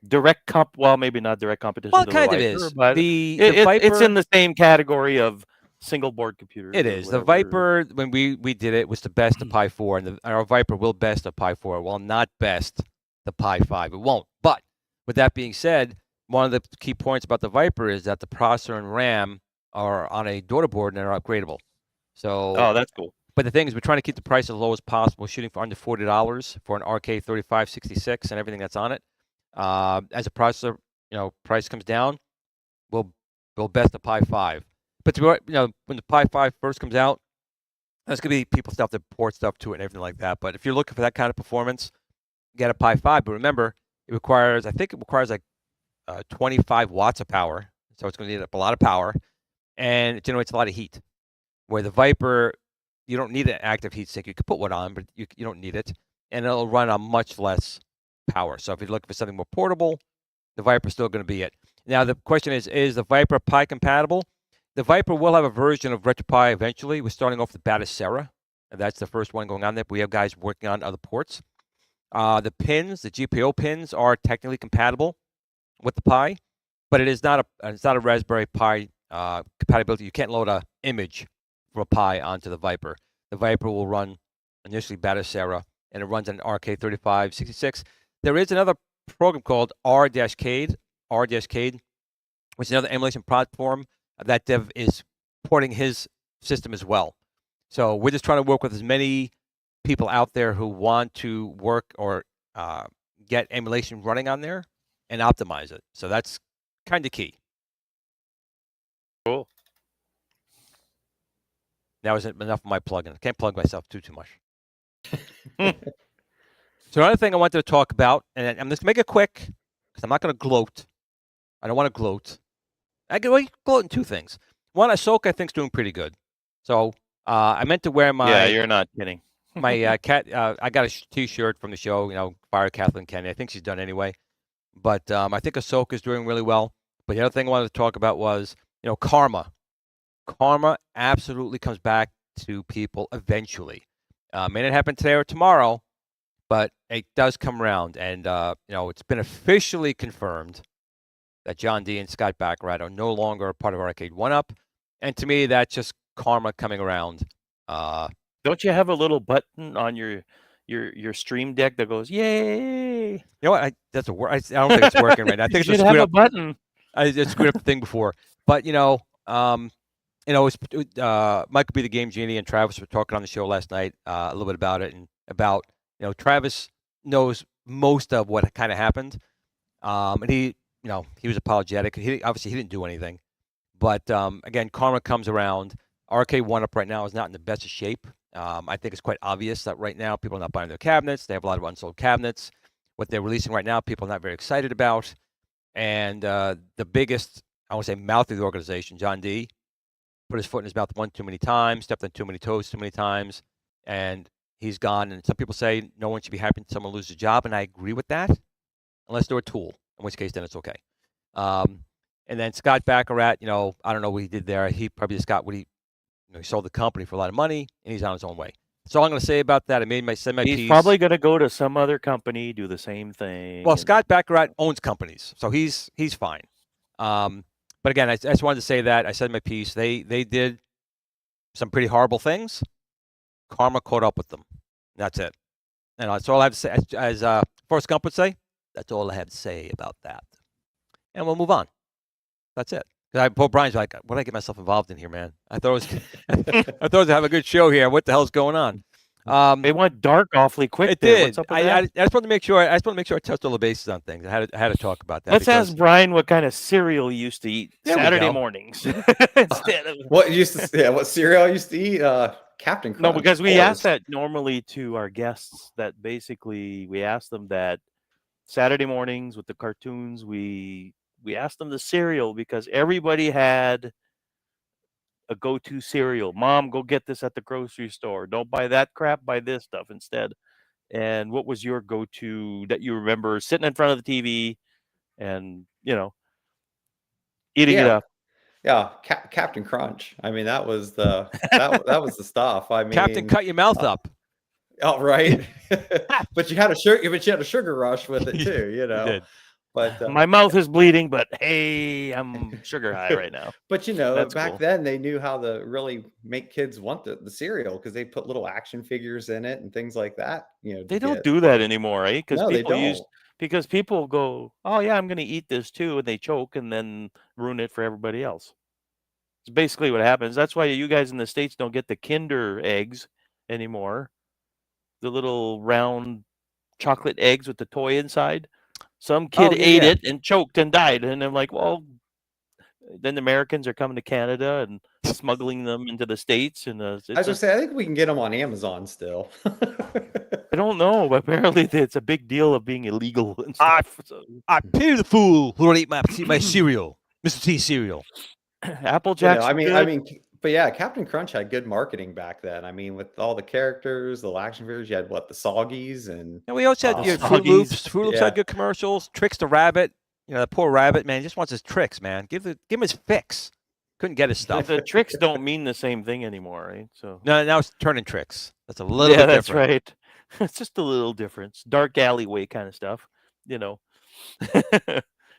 direct maybe not direct competition. Well, to it kind the of Viper, is. But the Viper, it's in the same category of single board computers. It is. The Viper, when we did it, was the best of Pi 4, and our Viper will best the Pi 4. Well, not best the Pi 5. It won't. But with that being said, one of the key points about the Viper is that the processor and RAM are on a daughter board and are upgradable. So, that's cool. But the thing is, we're trying to keep the price as low as possible. We're shooting for under $40 for an RK3566 and everything that's on it. As a processor, price comes down, we'll best the Pi 5. But when the Pi 5 first comes out, there's going to be people stuff that port stuff to it and everything like that. But if you're looking for that kind of performance, get a Pi 5. But remember, it requires like 25 watts of power. So it's going to need up a lot of power, and it generates a lot of heat. Where the Viper, you don't need an active heat sink. You could put one on, but you don't need it. And it'll run on much less power. So if you're looking for something more portable, the Viper's still going to be it. Now, the question is the Viper Pi compatible? The Viper will have a version of RetroPie eventually. We're starting off with Batocera, and that's the first one going on there. But we have guys working on other ports. The pins, the GPIO pins, are technically compatible with the Pi, but it's not a Raspberry Pi compatibility. You can't load an image from a Pi onto the Viper. The Viper will run initially Batocera, and it runs on RK3566. There is another program called R-Cade, which is another emulation platform. That dev is porting his system as well. So we're just trying to work with as many people out there who want to work or get emulation running on there and optimize it. So that's kind of key. Cool. That was enough of my plugging. I can't plug myself too much. So another thing I wanted to talk about, and I'm just going to make it quick because I'm not going to gloat. I don't want to gloat. I can gloat in two things. One, Ahsoka I think is doing pretty good. So I meant to wear my. Yeah, you're not kidding. My cat. I got a T-shirt from the show. Fire Kathleen Kennedy. I think she's done anyway. But I think Ahsoka is doing really well. But the other thing I wanted to talk about was karma. Karma absolutely comes back to people eventually. May not happen today or tomorrow, but it does come around. And it's been officially confirmed that John D and Scott Baccarat are no longer a part of Arcade 1-Up. And to me, that's just karma coming around. Don't you have a little button on your stream deck that goes, "Yay"? You know what? That's a word. I don't think it's working right now. I think you should have a button. I just screwed up the thing before. But Michael B. the Game Genie and Travis were talking on the show last night a little bit about it, and about Travis knows most of what kind of happened, and he was apologetic. He didn't do anything, but again, karma comes around. Arcade 1-Up right now is not in the best of shape. I think it's quite obvious that right now people are not buying their cabinets. They have a lot of unsold cabinets. What they're releasing right now, people are not very excited about. And the biggest, I won't say mouth of the organization, John D, put his foot in his mouth one too many times, stepped on too many toes too many times, and he's gone. And some people say no one should be happy when someone loses a job, and I agree with that, unless they're a tool, in which case then it's okay. And then Scott Baccarat, I don't know what he did there. He probably just got what he sold the company for a lot of money, and he's on his own way. That's all I'm going to say about that. I made my piece. He's probably going to go to some other company, do the same thing. Well, Scott Baccarat owns companies, so he's fine. But again, I just wanted to say that. I said my piece. They did some pretty horrible things. Karma caught up with them. That's it. And that's all I have to say. As Forrest Gump would say, that's all I have to say about that. And we'll move on. That's it. Poor Brian's like, what did I get myself involved in here, man? I thought it was to have a good show here. What the hell's going on? It went dark awfully quick. It did. I just wanted to make sure. I touched all the bases on things. I had to talk about that. Let's ask Brian what kind of cereal he used to eat Saturday mornings instead of what cereal I used to eat. Captain Crunch. No, because we asked that normally to our guests. That basically we asked them that Saturday mornings with the cartoons we asked them the cereal because everybody had a go-to cereal. Mom, go get this at the grocery store. Don't buy that crap. Buy this stuff instead. And what was your go-to that you remember sitting in front of the TV and, eating it up? Yeah, Captain Crunch. I mean, that was the that was the stuff. I mean, Captain, cut your mouth up. Oh, right. But you had a sugar rush with it too. You did. But my mouth is bleeding, but hey, I'm sugar high right now. But back then they knew how to really make kids want the cereal because they put little action figures in it and things like that. They don't do that anymore, right? They don't. Because people go, oh yeah, I'm going to eat this too, and they choke and then ruin it for everybody else. It's basically what happens. That's why you guys in the States don't get the Kinder eggs anymore, the little round chocolate eggs with the toy inside. Some kid ate it and choked and died. And I'm like, well, then the Americans are coming to Canada and smuggling them into the States. And I was going to say, I think we can get them on Amazon still. I don't know, but apparently it's a big deal of being illegal and stuff. I pity the fool who don't eat my cereal, Mr. T cereal. Applejack's I mean, but yeah, Captain Crunch had good marketing back then. I mean, with all the characters, the action figures, you had the Soggies and we also had Fruit Loops. Fruit Loops had good commercials. Tricks the Rabbit. That poor rabbit, man, he just wants his tricks, man. Give him his fix. Couldn't get his stuff. The tricks don't mean the same thing anymore, right? So no, now it's turning tricks. That's a little bit different. That's right. It's just a little difference. Dark alleyway kind of stuff,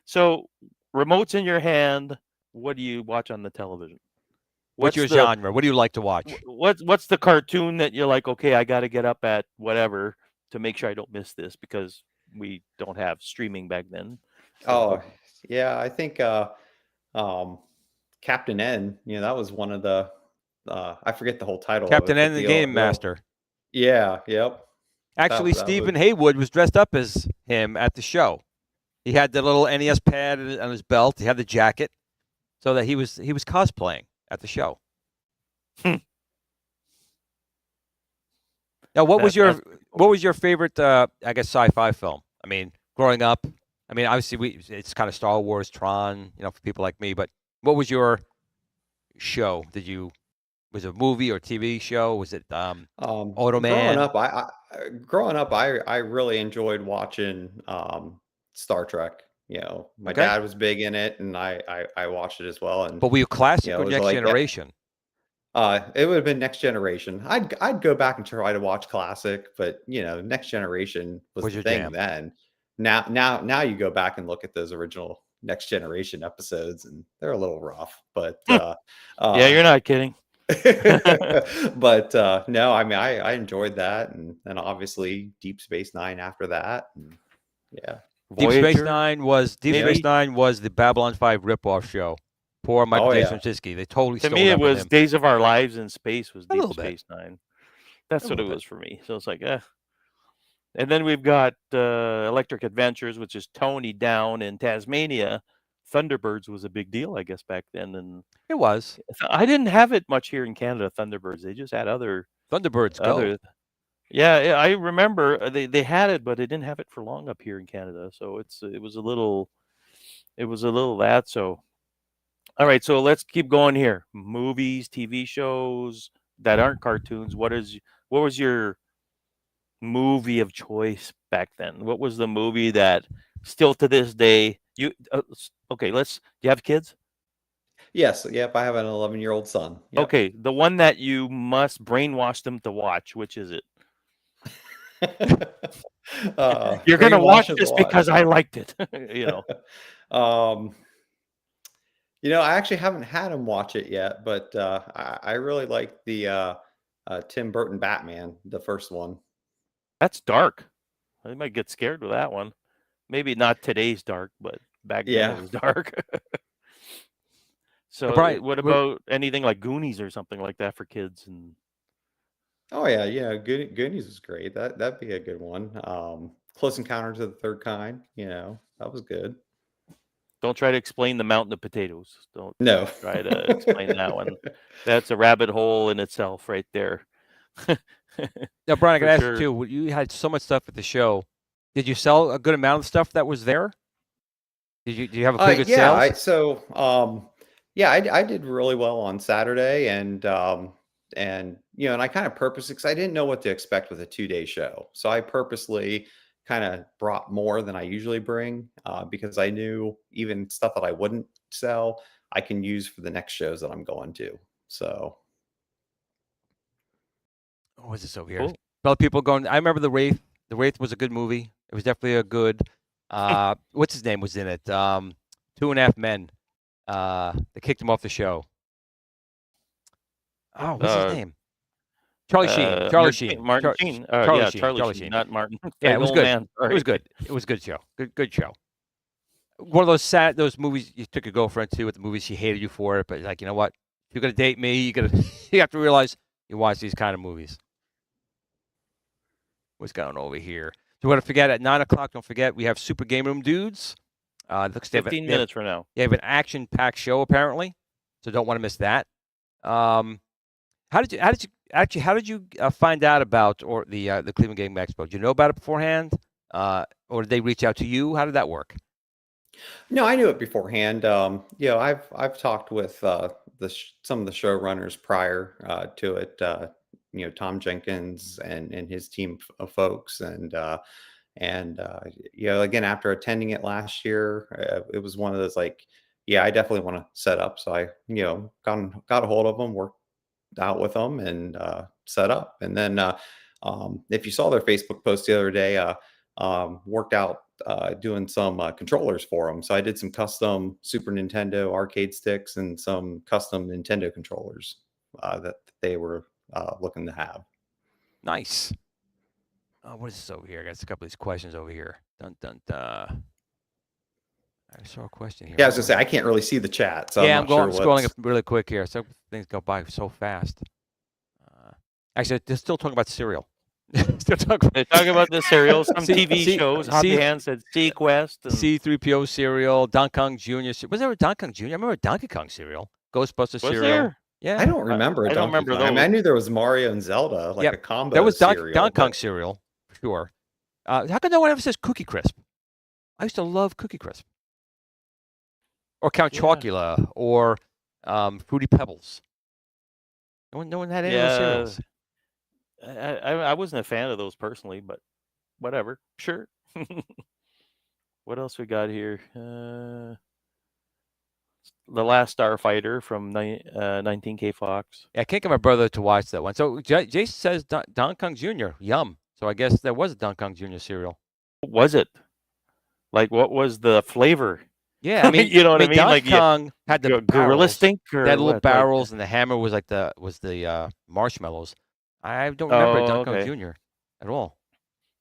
So remote's in your hand. What do you watch on the television? What's your genre? What do you like to watch? What's the cartoon that you're like, okay, I got to get up at whatever to make sure I don't miss this because we don't have streaming back then. Oh, yeah, I think Captain N, that was one of the I forget the whole title. Captain N, the Game Master. Yeah, yep. Actually, Stephen Haywood was dressed up as him at the show. He had the little NES pad on his belt. He had the jacket, so that he was cosplaying at the show. Now, what was your favorite, I guess, sci-fi film? I mean, growing up, I mean, obviously it's kind of Star Wars, Tron, you know, for people like me. But what was your show? Was it a movie or TV show? Was it Automan? Growing up, I really enjoyed watching Star Trek. You know, my dad was big in it, and I watched it as well. And but were you classic or Next Generation? It would have been Next Generation. I'd go back and try to watch classic, but you know, Next Generation was the thing then. Now you go back and look at those original Next Generation episodes, and they're a little rough. But yeah, you're not kidding. But no, I mean, I enjoyed that, and then obviously Deep Space Nine after that, and yeah. Deep Space Nine was the Babylon 5 ripoff show. Poor Michael J. Straczynski. They totally stole it. To me, it was Days of Our Lives in Space was Deep Space Nine. That's what it was for me. So it's like, And then we've got Electric Adventures, which is Tony down in Tasmania. Thunderbirds was a big deal, I guess, back then. And it was. I didn't have it much here in Canada, Thunderbirds. They just had other Thunderbirds go. Yeah, I remember they had it, but they didn't have it for long up here in Canada. So it was a little that. So all right, so let's keep going here. Movies, TV shows that aren't cartoons. What was your movie of choice back then? What was the movie that still to this day you do you have kids? Yes, yep, I have an 11-year-old son. Yep. Okay, the one that you must brainwash them to watch, which is it? You're going to watch this because I liked it, you know. You know, I actually haven't had him watch it yet, but I really like the Tim Burton Batman, the first one. That's dark. I might get scared with that one. Maybe not today's dark, but back then it was dark. So what about anything like Goonies or something like that for kids? And oh yeah, Goonies is great. That'd be a good one. Close Encounters of the Third Kind. You know, that was good. Don't try to explain the mountain of potatoes. Don't try to explain that one. That's a rabbit hole in itself right there. Now, Brian, I can ask you too. You had so much stuff at the show. Did you sell a good amount of stuff that was there? Did you have a pretty good sales? I did really well on Saturday, and you know, and I kind of purposely, because I didn't know what to expect with a 2-day show, so I purposely kind of brought more than I usually bring, because I knew even stuff that I wouldn't sell, I can use for the next shows that I'm going to. So, what is this over here? Cool. Well, people going. I remember The Wraith. The Wraith was a good movie. It was definitely a good. What's his name was in it? 2.5 Men. They kicked him off the show. Oh, what's his name? Charlie Sheen. Charlie Sheen. Martin Sheen. Charlie Sheen, not Martin. Yeah, it was good. It was good. It was a good show. Good show. One of those movies you took a girlfriend to with the movies she hated you for it, but like, you know what? If you're gonna date me, you have to realize you watch these kind of movies. What's going on over here? So we're gonna forget at 9:00. Don't forget we have Super Game Room Dudes. Looks 15 minutes from now. You have an action-packed show apparently, so don't want to miss that. How did you find out about the Cleveland Gaming Expo? Did you know about it beforehand, or did they reach out to you? How did that work? No, I knew it beforehand. You know, I've talked with some of the showrunners prior to it. You know, Tom Jenkins and his team of folks, and you know, again, after attending it last year, it was one of those like, yeah, I definitely want to set up. So I, you know, got a hold of them, worked out with them, and set up. And then if you saw their Facebook post the other day, worked out doing some controllers for them. So I did some custom Super Nintendo arcade sticks and some custom Nintendo controllers that they were looking to have. Nice. What is this over here? I got a couple of these questions over here. Dun dun dun. I saw a question here. Yeah, I was gonna say I can't really see the chat, so yeah, I'm scrolling up really quick here. Some things go by so fast. Actually, they're still talking about cereal. They're talking about the cereal, some TV shows. Hobby Hand said Sequest. C-3PO cereal, Donkey Kong Jr. Was there a Donkey Kong Jr.? I remember Donkey Kong cereal. Ghostbusters cereal. Yeah, I don't remember. I don't remember those. I mean, I knew there was Mario and Zelda, like a combo. That was cereal, Donkey Kong cereal, for sure. How come no one ever says Cookie Crisp? I used to love Cookie Crisp, or Count Chocula, or Fruity Pebbles. No one had any of those cereals. I wasn't a fan of those personally, but whatever. Sure. What else we got here? The Last Starfighter from 19K Fox. Yeah, I can't get my brother to watch that one. So Jason says Donkey Kong Jr. Yum. So I guess there was a Donkey Kong Jr. cereal. What was it? Like, what was the flavor? Yeah, I mean, you know what I mean? Donkey Kong had the Gorilla Stink, or they had little barrels, and the hammer was like the marshmallows. I don't remember Donkey Kong Jr. at all.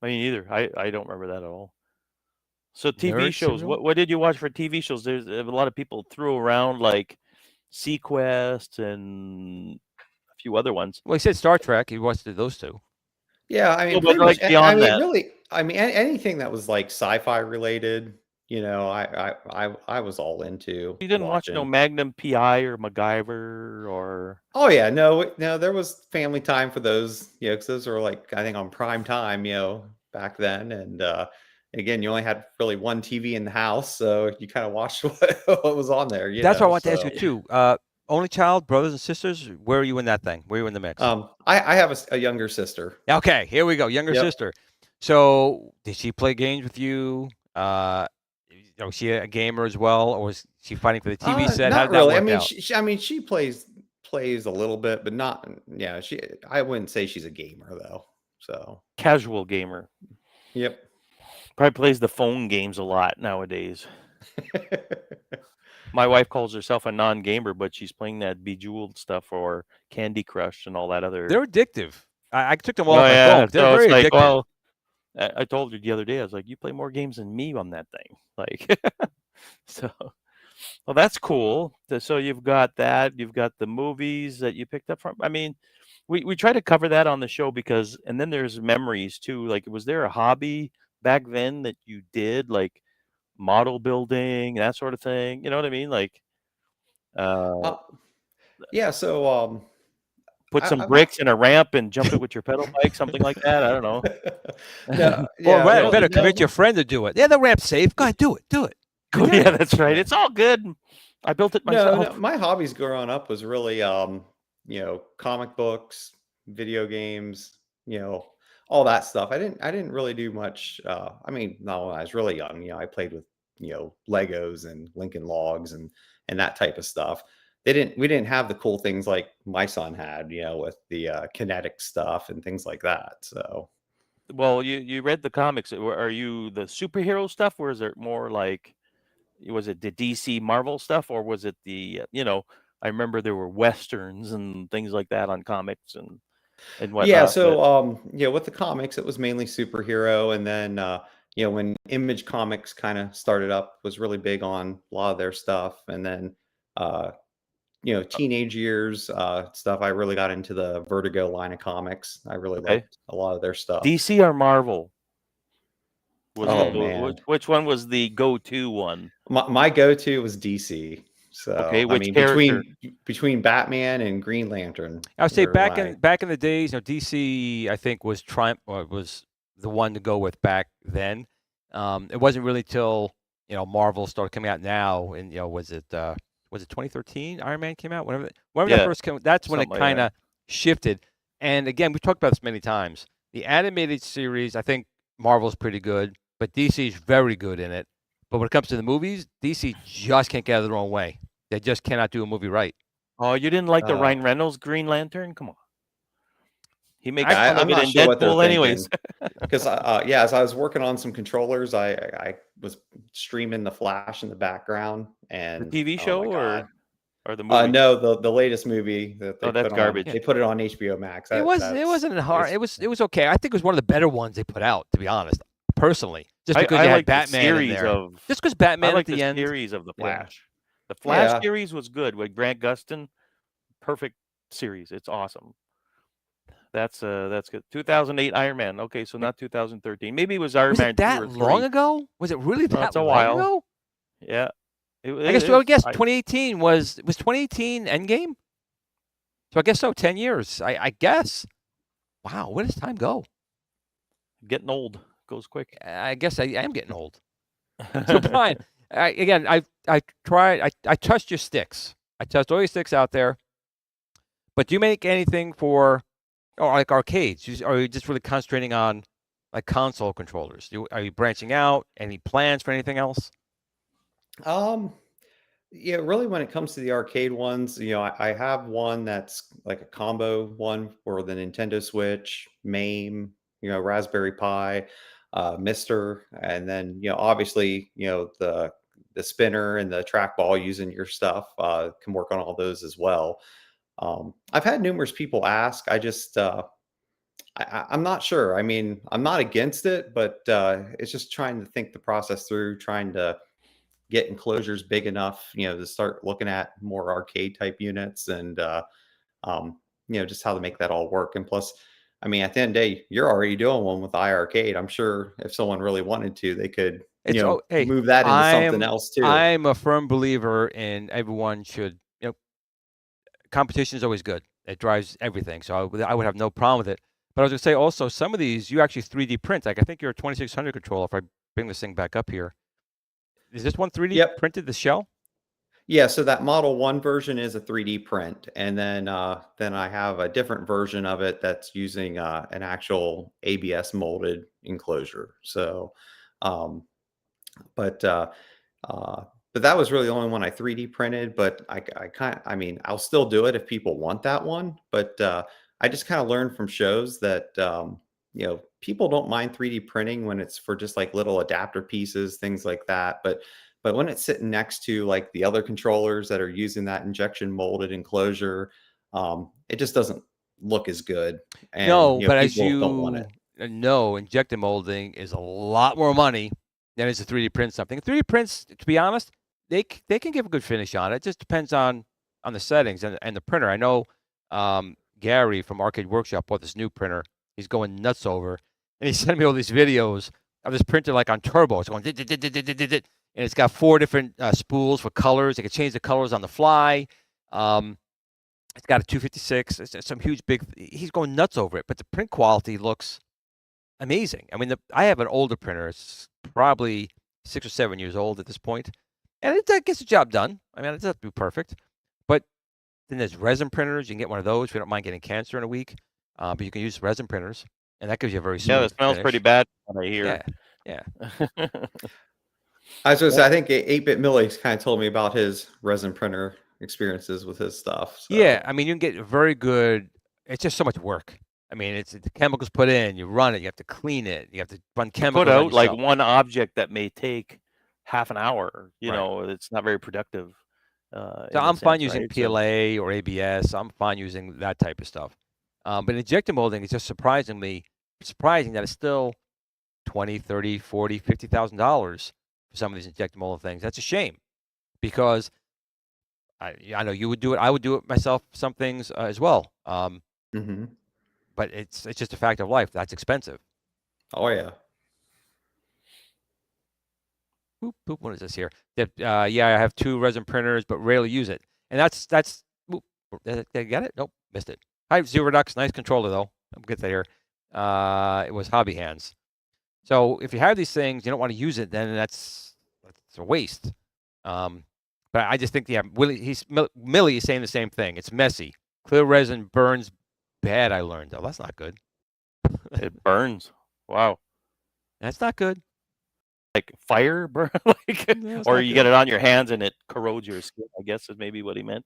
I mean, either. I don't remember that at all. So TV shows. What did you watch for TV shows? There's a lot of people threw around like Sequest and a few other ones. Well, he said Star Trek. He watched those two. Yeah, I mean, pretty much, really, I mean, anything that was like sci-fi related, you know, I was all into. You didn't watch no Magnum PI or MacGyver or? Oh yeah, no, there was family time for those, you know, because those were like, I think on prime time, you know, back then, and again, you only had really one TV in the house, so you kind of watched what was on there. That's what I want to ask you too. Only child, brothers and sisters. Where are you in that thing? Where are you in the mix? I have a younger sister. Okay, here we go. Younger sister. So, did she play games with you? Was she a gamer as well, or was she fighting for the TV set? Not really. I mean, she plays a little bit, but not. Yeah, I wouldn't say she's a gamer though. So casual gamer. Yep. Probably plays the phone games a lot nowadays. My wife calls herself a non-gamer, but she's playing that Bejeweled stuff or Candy Crush and all that other. They're addictive. I took them all on my phone. They're very addictive. Well, I told her the other day, I was like, you play more games than me on that thing. Like, so, well, that's cool. So you've got that. You've got the movies that you picked up from. I mean, we try to cover that on the show because, and then there's memories too. Like, was there a hobby back then that you did, like model building, that sort of thing? You know what I mean? Like, yeah. So, put some bricks in a ramp and jump it with your pedal bike, something like that. I don't know. Or better convince your friend to do it. Yeah, the ramp's safe. Go ahead, do it. Yeah, that's right. It's all good. I built it myself. No, my hobbies growing up was really, you know, comic books, video games, you know, all that stuff. I didn't really do much. I mean, not when I was really young. You know, I played with, you know, Legos and Lincoln Logs and that type of stuff. We didn't have the cool things like my son had, you know, with the kinetic stuff and things like that. So, well, you read the comics. Are you the superhero stuff, or is it more like, was it the DC Marvel stuff, or was it the, you know, I remember there were Westerns and things like that on comics and whatnot. Yeah. So, yeah, with the comics, it was mainly superhero. And then, you know, when Image Comics kind of started up, was really big on a lot of their stuff. And then, you know, teenage years stuff, I really got into the Vertigo line of comics. I really liked a lot of their stuff. DC or Marvel? Man. Which one was the go-to one? My go-to was DC. So okay, I mean, between Batman and Green Lantern. I would say back in the days, you know, DC I think was was the one to go with back then. It wasn't really till, you know, Marvel started coming out now, and, you know, was it 2013 Iron Man came out? Whenever that first came, that's when it kind of shifted. And again, we talked about this many times. The animated series, I think Marvel's pretty good, but DC's very good in it. But when it comes to the movies, DC just can't get out of their own way. They just cannot do a movie right. Oh, you didn't like the Ryan Reynolds Green Lantern? Come on. He makes fun of it in Deadpool anyways. Because, yeah, as I was working on some controllers, I was streaming The Flash in the background. And the TV show or the movie? No, the latest movie that they that's garbage. They put it on HBO Max. It wasn't hard. It was okay. I think it was one of the better ones they put out, to be honest. Personally, just because you had Batman in there. Just because Batman at the end. Series of the Flash. The Flash series was good with Grant Gustin. Perfect series. It's awesome. That's good. 2008 Iron Man. Okay, so not 2013. Maybe it was Iron Man 2 or 3. Was it that long ago? Was it really that long ago? Yeah. I guess 2018 was 2018 Endgame? So I guess so. 10 years. I guess. Wow, where does time go? Getting old. Goes quick. I guess I am getting old. So Brian, I touched your sticks. I touched all your sticks out there. But do you make anything for, or like arcades? Or are you just really concentrating on like console controllers? Are you branching out? Any plans for anything else? Yeah, really when it comes to the arcade ones, I have one that's like a combo one for the Nintendo Switch, MAME, Raspberry Pi, Mister, and then, obviously, the spinner and the trackball using your stuff can work on all those as well. I've had numerous people ask. I'm not sure. I mean, I'm not against it, but it's just trying to think the process through, trying to get enclosures big enough, to start looking at more arcade type units and, just how to make that all work. And plus, I mean, at the end of the day, you're already doing one with iArcade. I'm sure if someone really wanted to, they could, move that into something else too. I'm a firm believer in everyone should, competition is always good. It drives everything. So I would have no problem with it. But I was going to say also, some of these you actually 3D print. Like I think your 2600 controller, if I bring this thing back up here, is this one 3D printed, the shell? Yeah, so that Model 1 version is a 3D print. And then I have a different version of it that's using an actual ABS molded enclosure. So, but that was really the only one I 3D printed. But I mean, I'll still do it if people want that one. But I just kind of learned from shows that, people don't mind 3D printing when it's for just like little adapter pieces, things like that. But when it's sitting next to like the other controllers that are using that injection molded enclosure, it just doesn't look as good. And, no, but as you don't want it. No, injected molding is a lot more money than it's a 3D print something. 3D prints, to be honest, they can give a good finish on it. It just depends on the settings and the printer. I know Gary from Arcade Workshop bought this new printer. He's going nuts over, and he sent me all these videos of this printer like on turbo. It's going, and it's got 4 different spools for colors. It can change the colors on the fly. It's got a 256. It's some huge big. He's going nuts over it, but the print quality looks amazing. I mean, I have an older printer. It's probably 6 or 7 years old at this point, and it gets the job done. I mean, it doesn't do perfect, but then there's resin printers. You can get one of those if you don't mind getting cancer in a week. But you can use resin printers, and that gives you a very smooth that smells finish. pretty bad when I hear. Yeah. I was going to say, I think 8-Bit Millie kind of told me about his resin printer experiences with his stuff. So. Yeah, I mean, you can get very good. It's just so much work. I mean, it's the chemicals put in. You run it. You have to clean it. You have to run chemicals. Put out like one object that may take half an hour. You know, it's not very productive. So I'm fine using PLA or ABS. I'm fine using that type of stuff. But injector molding is just surprising that it's still $20,000, $30,000, $40,000, $50,000 for some of these injector molding things. That's a shame because I know you would do it. I would do it myself. Some things as well. But it's just a fact of life. That's expensive. Oh yeah. Boop, boop. What is this here? I have 2 resin printers, but rarely use it. And that's. Boop, did I get it? Nope, missed it. Hi, Zerodux. Nice controller though. I'll get there. It was Hobby Hands. So if you have these things, you don't want to use it, then that's a waste. But I just think, Millie is saying the same thing. It's messy. Clear resin burns bad, I learned. Oh, that's not good. It burns. Wow. That's not good. Like fire burn? Or you get it on your hands and it corrodes your skin, I guess is maybe what he meant.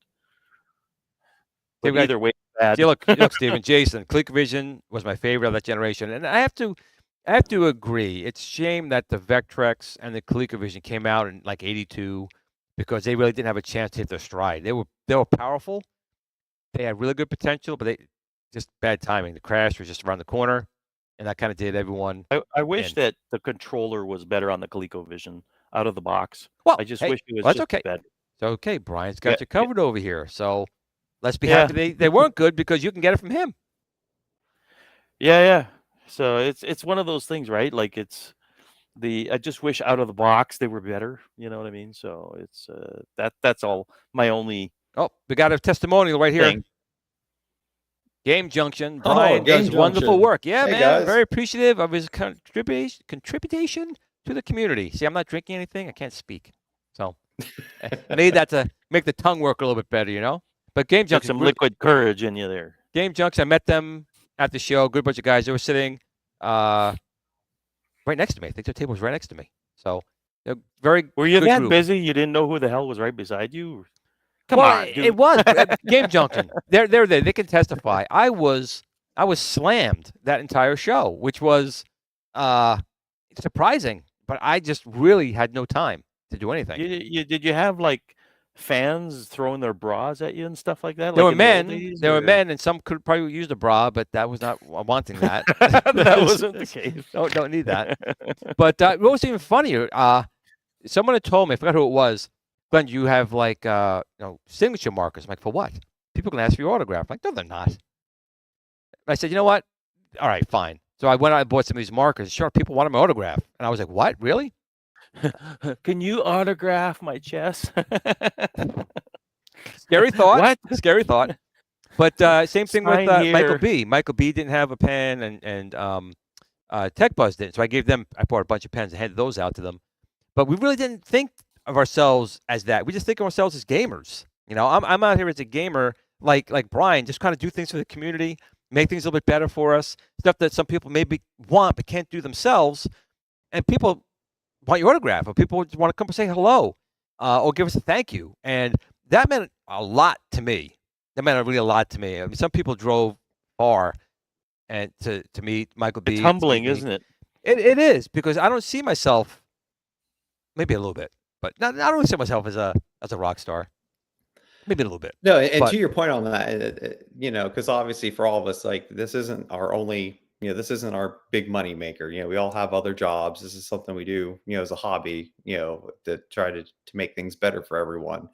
But either way, bad. Look, Steven, Jason, ColecoVision was my favorite of that generation. And I have to agree. It's a shame that the Vectrex and the ColecoVision came out in like 82 because they really didn't have a chance to hit their stride. They were powerful. They had really good potential, but just bad timing. The crash was just around the corner, and that kind of did everyone. I wish that the controller was better on the ColecoVision out of the box. Well, I just wish it was just better. It's okay. Brian's got you covered over here. So let's be happy they weren't good because you can get it from him. Yeah. So it's one of those things, right? Like I just wish out of the box they were better. You know what I mean? So it's that's all my only. Oh, we got a testimonial right here. Thing. Game Junction. Brian does wonderful work. Yeah, man. Guys. Very appreciative of his contribution to the community. See, I'm not drinking anything. I can't speak. So I need that to make the tongue work a little bit better, you know? But Game Junction. Some liquid courage in you there. Game Junction, I met them at the show. Good bunch of guys. They were sitting right next to me. I think their table was right next to me. So they're very Were you good that group. busy you didn't know who the hell was right beside you? Come on, dude. It was Game Junction. They're there. They can testify. I was slammed that entire show, which was surprising. But I just really had no time to do anything. Did you have like fans throwing their bras at you and stuff like that? There were men. There were men, and some could probably use a bra, but that was not wanting that. That wasn't the case. Don't need that. But what was even funnier? Someone had told me, I forgot who it was. Glenn, you have like signature markers. I'm like, for what? People can ask for your autograph. I'm like, no, they're not. I said, you know what? All right, fine. So I went out and bought some of these markers. Sure, people wanted my autograph. And I was like, what? Really? Can you autograph my chest? Scary thought. What? Scary thought. But same thing with Michael B. Michael B. didn't have a pen, and Tech Buzz didn't. So I bought a bunch of pens and handed those out to them. But we really didn't think of ourselves as that. We just think of ourselves as gamers. You know, I'm out here as a gamer, like Brian, just kind of do things for the community, make things a little bit better for us, stuff that some people maybe want but can't do themselves. And people want your autograph, or people just want to come and say hello, or give us a thank you. And that meant a lot to me. That meant really a lot to me. I mean, some people drove far and to meet Michael B. It's humbling, isn't it? It is, because I don't see myself, maybe a little bit, but I don't really see myself as a rock star. Maybe a little bit. No, and to your point on that, because obviously for all of us, like, this isn't our only, this isn't our big money maker. We all have other jobs. This is something we do, as a hobby, to try to make things better for everyone.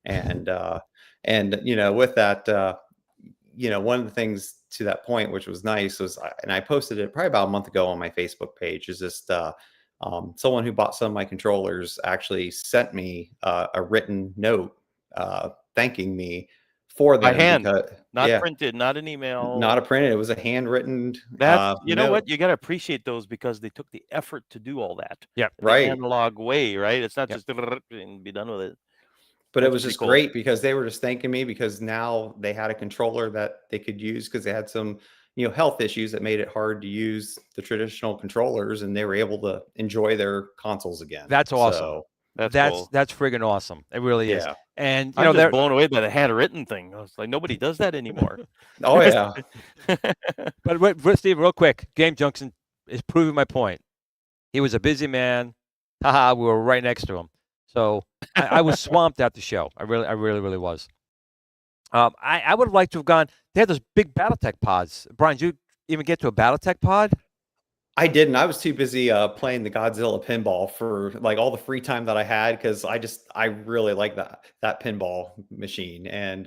And with that, one of the things to that point, which was nice, was, and I posted it probably about a month ago on my Facebook page, is just someone who bought some of my controllers actually sent me a written note thanking me for them. By hand, not printed, not an email. Not a printed. It was a handwritten. You know what? You got to appreciate those, because they took the effort to do all that. Yeah, right. Analog way, right? It's not just and be done with it. But it was just great, because they were just thanking me, because now they had a controller that they could use, because they had some health issues that made it hard to use the traditional controllers, and they were able to enjoy their consoles again. That's awesome. So, that's cool. That's friggin' awesome. It really is. And I'm just blown away by the handwritten thing. I was like, nobody does that anymore. Oh yeah. But Steve, real quick, Game Junction is proving my point. He was a busy man. Haha, we were right next to him. So I was swamped at the show. I really was. I would have liked to have gone. They had those big BattleTech pods. Brian, did you even get to a BattleTech pod? I didn't. I was too busy playing the Godzilla pinball for like all the free time that I had, because I really like that pinball machine, and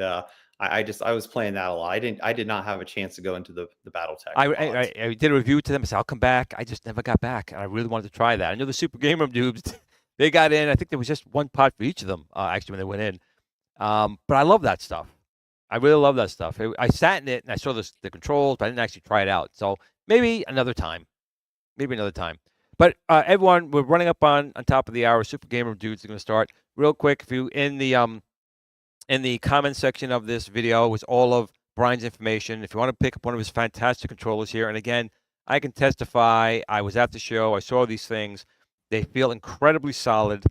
I was playing that a lot. I did not have a chance to go into the BattleTech. I did a review to them. I said, I'll come back. I just never got back, and I really wanted to try that. I know the Super Game Room dudes, they got in. I think there was just one pod for each of them actually when they went in. But I love that stuff. I really love that stuff. I sat in it and I saw the controls, but I didn't actually try it out. So maybe another time. But everyone, we're running up on top of the hour. Super Gamer Dudes are going to start real quick. If you in the comment section of this video was all of Brian's information. If you want to pick up one of his fantastic controllers here, and again, I can testify. I was at the show. I saw these things. They feel incredibly solid.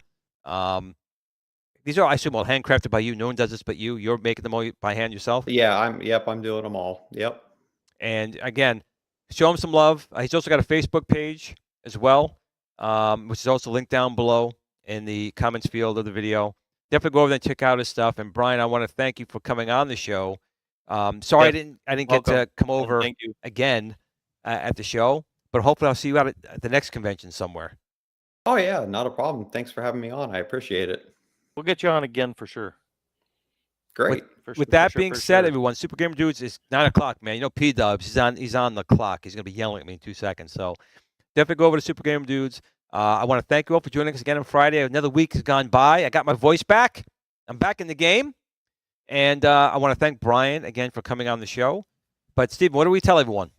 These are, I assume, all handcrafted by you. No one does this but you. You're making them all by hand yourself. Yeah, I'm doing them all. Yep. And again, show him some love. He's also got a Facebook page as well, which is also linked down below in the comments field of the video. Definitely go over there and check out his stuff. And Brian, I want to thank you for coming on the show. Sorry, I didn't get to come over again at the show, but hopefully I'll see you out at the next convention somewhere. Oh yeah, not a problem. Thanks for having me on. I appreciate it. We'll get you on again for sure. Great. With that being said, everyone, Super Gamer Dudes is 9 o'clock, man. You know, P-Dubs, he's on the clock. He's going to be yelling at me in 2 seconds. So definitely go over to Super Gamer Dudes. I want to thank you all for joining us again on Friday. Another week has gone by. I got my voice back. I'm back in the game. And I want to thank Brian again for coming on the show. But Steve, what do we tell everyone?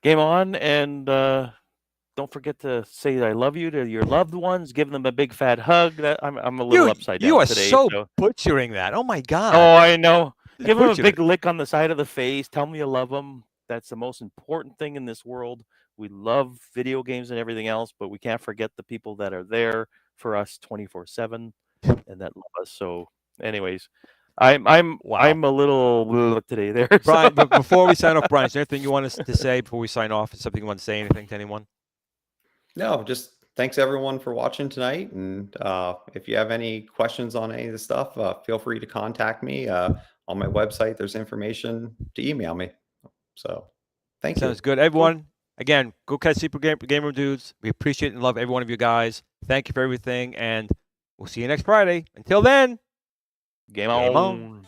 Game on, and don't forget to say I love you to your loved ones. Give them a big fat hug. I'm a little upside down today. You are so butchering that. Oh my God. Oh, I know. Give them a big lick on the side of the face. Tell them you love them. That's the most important thing in this world. We love video games and everything else, but we can't forget the people that are there for us 24/7 and that love us. So, anyways, I'm a little today there. Brian, but before we sign off, Brian, is there anything you want us to say before we sign off? Something you want to say? Anything to anyone? No, just thanks everyone for watching tonight. And if you have any questions on any of the stuff, feel free to contact me. On my website, there's information to email me. So thank you. Sounds good. Everyone, again, go catch Super Gamer Dudes. We appreciate and love every one of you guys. Thank you for everything. And we'll see you next Friday. Until then, game on.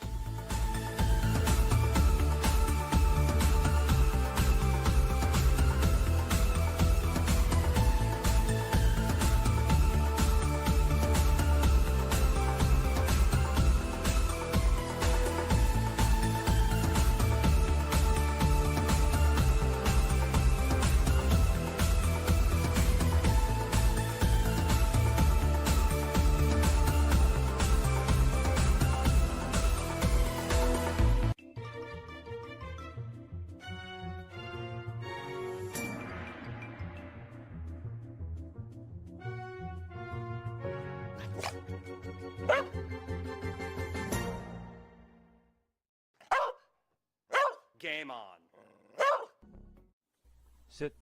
game on.